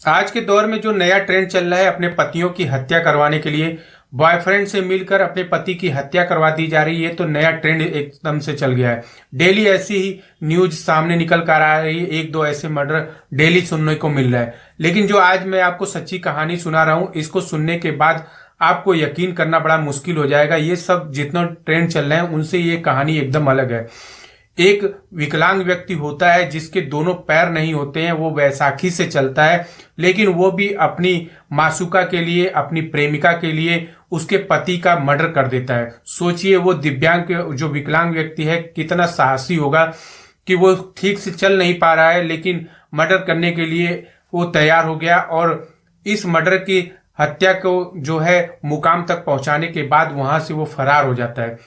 आज के दौर में जो नया ट्रेंड चल रहा है, अपने पतियों की हत्या करवाने के लिए बॉयफ्रेंड से मिलकर अपने पति की हत्या करवा दी जा रही है। तो नया ट्रेंड एकदम से चल गया है। डेली ऐसी ही न्यूज सामने निकल कर आ रही है, एक दो ऐसे मर्डर डेली सुनने को मिल रहा है। लेकिन जो आज मैं आपको सच्ची कहानी सुना रहा हूं, इसको सुनने के बाद आपको यकीन करना बड़ा मुश्किल हो जाएगा। ये सब जितना ट्रेंड चल रहे हैं उनसे ये कहानी एकदम अलग है। एक विकलांग व्यक्ति होता है जिसके दोनों पैर नहीं होते हैं, वो बैसाखी से चलता है, लेकिन वो भी अपनी मासूका के लिए, अपनी प्रेमिका के लिए उसके पति का मर्डर कर देता है। सोचिए वो दिव्यांग जो विकलांग व्यक्ति है कितना साहसी होगा कि वो ठीक से चल नहीं पा रहा है, लेकिन मर्डर करने के लिए वो तैयार हो गया और इस मर्डर की हत्या को जो है मुकाम तक पहुंचाने के बाद वहां से वो फरार हो जाता है।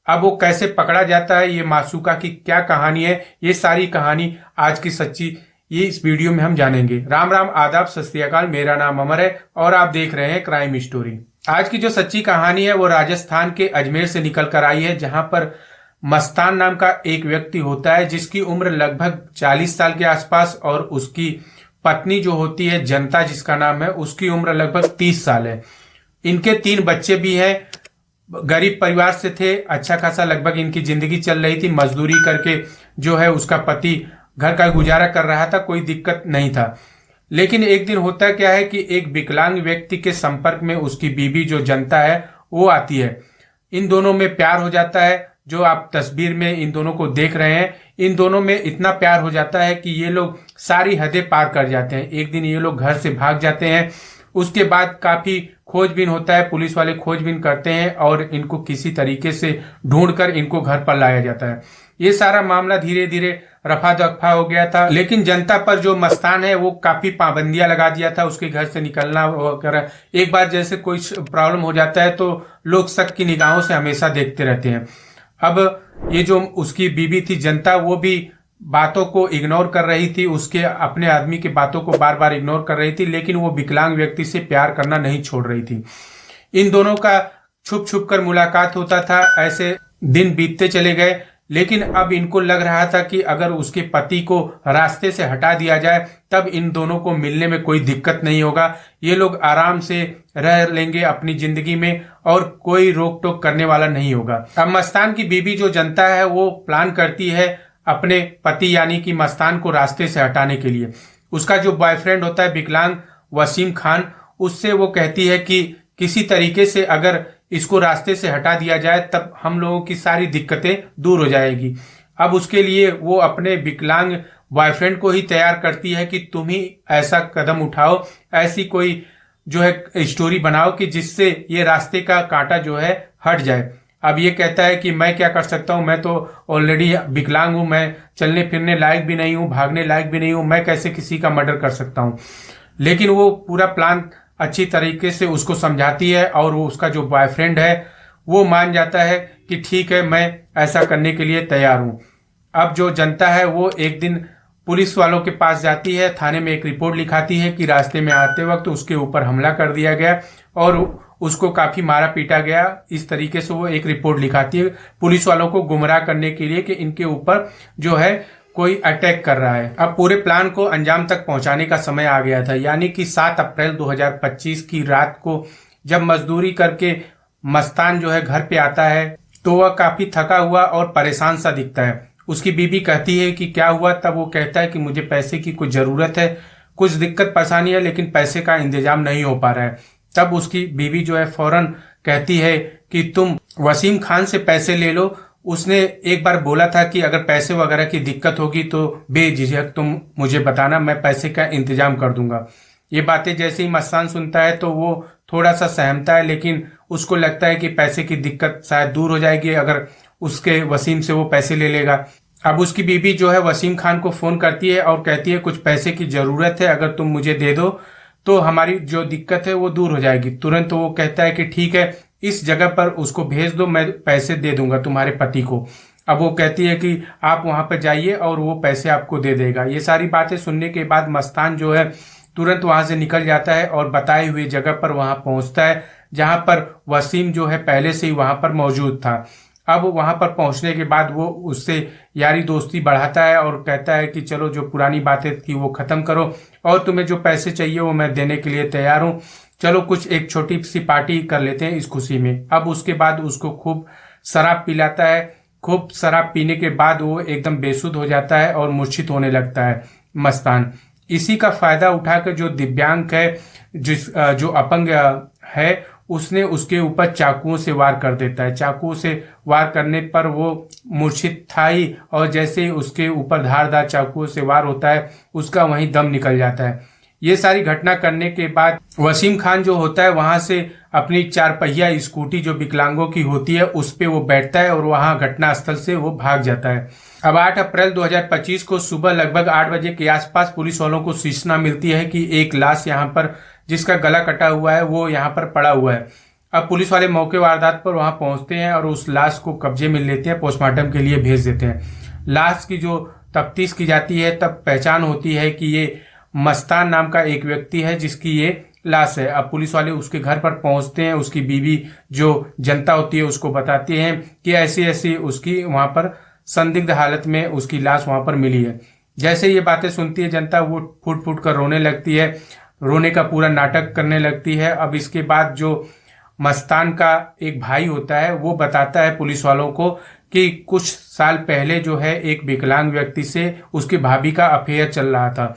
अब वो कैसे पकड़ा जाता है, ये मासूका की क्या कहानी है, ये सारी कहानी आज की सच्ची ये इस वीडियो में हम जानेंगे। राम राम, आदाब, सत श्री अकाल। मेरा नाम अमर है और आप देख रहे हैं क्राइम स्टोरी। आज की जो सच्ची कहानी है वो राजस्थान के अजमेर से निकल कर आई है, जहां पर मस्तान नाम का एक व्यक्ति होता है जिसकी उम्र लगभग 40 साल के आसपास, और उसकी पत्नी जो होती है जनता जिसका नाम है, उसकी उम्र लगभग 30 साल है। इनके 3 बच्चे भी हैं। गरीब परिवार से थे, अच्छा खासा लगभग इनकी जिंदगी चल रही थी। मजदूरी करके जो है उसका पति घर का गुजारा कर रहा था, कोई दिक्कत नहीं था। लेकिन एक दिन होता क्या है कि एक विकलांग व्यक्ति के संपर्क में उसकी बीवी जो जनता है वो आती है। इन दोनों में प्यार हो जाता है। जो आप तस्वीर में इन दोनों को देख रहे हैं, इन दोनों में इतना प्यार हो जाता है कि ये लोग सारी हदें पार कर जाते हैं। एक दिन ये लोग घर से भाग जाते हैं। उसके बाद काफी खोजबीन होता है, पुलिस वाले खोजबीन करते हैं और इनको किसी तरीके से ढूंढकर इनको घर पर लाया जाता है। ये सारा मामला धीरे धीरे रफा दफा हो गया था, लेकिन जनता पर जो मस्तान है वो काफी पाबंदियां लगा दिया था, उसके घर से निकलना वगैरह। एक बार जैसे कोई प्रॉब्लम हो जाता है तो लोग शक की निगाहों से हमेशा देखते रहते हैं। अब ये जो उसकी बीवी थी जनता, वो भी बातों को इग्नोर कर रही थी, उसके अपने आदमी की बातों को बार बार इग्नोर कर रही थी, लेकिन वो विकलांग व्यक्ति से प्यार करना नहीं छोड़ रही थी। इन दोनों का छुप छुप कर मुलाकात होता था। ऐसे दिन बीतते चले गए, लेकिन अब इनको लग रहा था कि अगर उसके पति को रास्ते से हटा दिया जाए तब इन दोनों को मिलने में कोई दिक्कत नहीं होगा। ये लोग आराम से रह लेंगे अपनी जिंदगी में और कोई रोक टोक करने वाला नहीं होगा। अब मस्तान की बीवी जो जनता है वो प्लान करती है अपने पति यानी कि मस्तान को रास्ते से हटाने के लिए। उसका जो बॉयफ्रेंड होता है विकलांग वसीम खान, उससे वो कहती है कि किसी तरीके से अगर इसको रास्ते से हटा दिया जाए तब हम लोगों की सारी दिक्कतें दूर हो जाएगी। अब उसके लिए वो अपने विकलांग बॉयफ्रेंड को ही तैयार करती है कि तुम ही ऐसा कदम उठाओ, ऐसी कोई जो है स्टोरी बनाओ कि जिससे ये रास्ते का कांटा जो है हट जाए। अब ये कहता है कि मैं क्या कर सकता हूं, मैं तो ऑलरेडी विकलांग हूं, मैं चलने फिरने लायक भी नहीं हूं, भागने लायक भी नहीं हूं, मैं कैसे किसी का मर्डर कर सकता हूं। लेकिन वो पूरा प्लान अच्छी तरीके से उसको समझाती है और वो उसका जो बॉयफ्रेंड है वो मान जाता है कि ठीक है, मैं ऐसा करने के लिए तैयार हूं। अब जो जनता है वो एक दिन पुलिस वालों के पास जाती है, थाने में एक रिपोर्ट लिखाती है कि रास्ते में आते वक्त उसके ऊपर हमला कर दिया गया और उसको काफी मारा पीटा गया। इस तरीके से वो एक रिपोर्ट लिखाती है पुलिस वालों को गुमराह करने के लिए कि इनके ऊपर जो है कोई अटैक कर रहा है। अब पूरे प्लान को अंजाम तक पहुंचाने का समय आ गया था, यानी कि 7 अप्रैल 2025 की रात को जब मजदूरी करके मस्तान जो है घर पे आता है तो वह काफी थका हुआ और परेशान सा दिखता है। उसकी बीवी कहती है कि क्या हुआ, तब वो कहता है कि मुझे पैसे की कुछ जरूरत है, कुछ दिक्कत परेशानी है, लेकिन पैसे का इंतजाम नहीं हो पा रहा है। तब उसकी बीवी जो है फौरन कहती है कि तुम वसीम खान से पैसे ले लो, उसने एक बार बोला था कि अगर पैसे वगैरह की दिक्कत होगी तो बेझिझक तुम मुझे बताना, मैं पैसे का इंतजाम कर दूंगा। ये बातें जैसे ही मस्तान सुनता है तो वो थोड़ा सा सहमता है, लेकिन उसको लगता है कि पैसे की दिक्कत शायद दूर हो जाएगी अगर उसके वसीम से वो पैसे ले लेगा। अब उसकी बीबी जो है वसीम खान को फोन करती है और कहती है कुछ पैसे की जरूरत है, अगर तुम मुझे दे दो तो हमारी जो दिक्कत है वो दूर हो जाएगी। तुरंत वो कहता है कि ठीक है, इस जगह पर उसको भेज दो, मैं पैसे दे दूंगा तुम्हारे पति को। अब वो कहती है कि आप वहां पर जाइए और वो पैसे आपको दे देगा। ये सारी बातें सुनने के बाद मस्तान जो है तुरंत वहां से निकल जाता है और बताई हुई जगह पर वहां पहुंचता है जहां पर वसीम जो है पहले से ही वहां पर मौजूद था। अब वहां पर पहुंचने के बाद वो उससे यारी दोस्ती बढ़ाता है और कहता है कि चलो जो पुरानी बातें थी वो खत्म करो और तुम्हें जो पैसे चाहिए वो मैं देने के लिए तैयार हूँ, चलो कुछ एक छोटी सी पार्टी कर लेते हैं इस खुशी में। अब उसके बाद उसको खूब शराब पिलाता है। खूब शराब पीने के बाद वो एकदम बेसुध हो जाता है और मूर्छित होने लगता है मस्तान। इसी का फायदा उठाकर जो दिव्यांग है, जो अपंग है, उसने उसके ऊपर चाकुओं से वार कर देता है। चाकुओं से वार करने पर वो मूर्छित था ही, और जैसे ही उसके ऊपर धारदार चाकुओं से वार होता है उसका वहीं दम निकल जाता है। ये सारी घटना करने के बाद वसीम खान जो होता है वहां से अपनी 4 पहिया स्कूटी जो विकलांगों की होती है उस पे वो बैठता है और वहां घटना स्थल से वो भाग जाता है। अब 8 अप्रैल 2025 को सुबह लगभग 8 बजे के आसपास पुलिस वालों को सूचना मिलती है कि एक लाश यहाँ पर, जिसका गला कटा हुआ है, वो यहाँ पर पड़ा हुआ है। अब पुलिस वाले मौके वारदात पर वहां पहुंचते हैं और उस लाश को कब्जे में लेते हैं, पोस्टमार्टम के लिए भेज देते हैं। लाश की जो तफ्तीश की जाती है तब पहचान होती है कि ये मस्तान नाम का एक व्यक्ति है जिसकी ये लाश है। अब पुलिस वाले उसके घर पर पहुंचते हैं। उसकी बीवी जो जनता होती है उसको बताती है कि ऐसी ऐसी उसकी वहां पर संदिग्ध हालत में उसकी लाश वहां पर मिली है। जैसे ये बातें सुनती है जनता, वो फूट फूट कर रोने लगती है, रोने का पूरा नाटक करने लगती है। अब इसके बाद जो मस्तान का एक भाई होता है वो बताता है पुलिस वालों को कि कुछ साल पहले जो है एक विकलांग व्यक्ति से उसकी भाभी का अफेयर चल रहा था।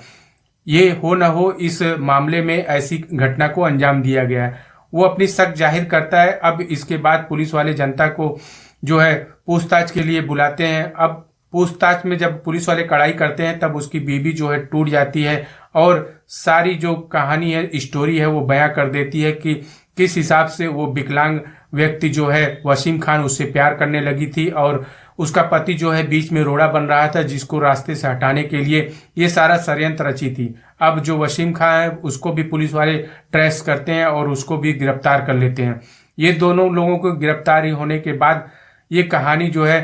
ये हो न हो इस मामले में ऐसी घटना को अंजाम दिया गया है। वो अपनी शक जाहिर करता है। अब इसके बाद पुलिस वाले जनता को जो है पूछताछ के लिए बुलाते हैं। अब पूछताछ में जब पुलिस वाले कड़ाई करते हैं तब उसकी बीवी जो है टूट जाती है और सारी जो कहानी है, स्टोरी है, वो बयां कर देती है कि किस हिसाब से वो विकलांग व्यक्ति जो है वसीम खान उससे प्यार करने लगी थी और उसका पति जो है बीच में रोड़ा बन रहा था जिसको रास्ते से हटाने के लिए ये सारा षड्यंत्र रची थी। अब जो वसीम खान है उसको भी पुलिस वाले ट्रेस करते हैं और उसको भी गिरफ्तार कर लेते हैं। ये दोनों लोगों को गिरफ्तारी होने के बाद ये कहानी जो है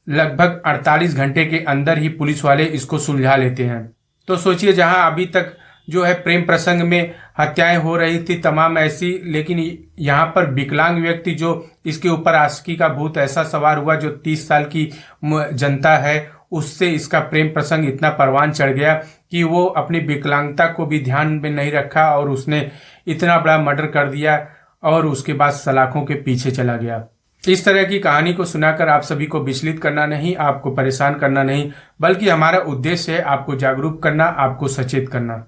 लगभग 48 घंटे के अंदर ही पुलिस वाले इसको सुलझा लेते हैं। तो सोचिए, जहां अभी तक जो है प्रेम प्रसंग में हत्याएं हो रही थी तमाम ऐसी, लेकिन यहाँ पर विकलांग व्यक्ति जो इसके ऊपर आशिकी का भूत ऐसा सवार हुआ, जो 30 साल की जनता है उससे इसका प्रेम प्रसंग इतना परवान चढ़ गया कि वो अपनी विकलांगता को भी ध्यान में नहीं रखा और उसने इतना बड़ा मर्डर कर दिया और उसके बाद सलाखों के पीछे चला गया। इस तरह की कहानी को सुनाकर आप सभी को विचलित करना नहीं, आपको परेशान करना नहीं, बल्कि हमारा उद्देश्य है आपको जागरूक करना, आपको सचेत करना।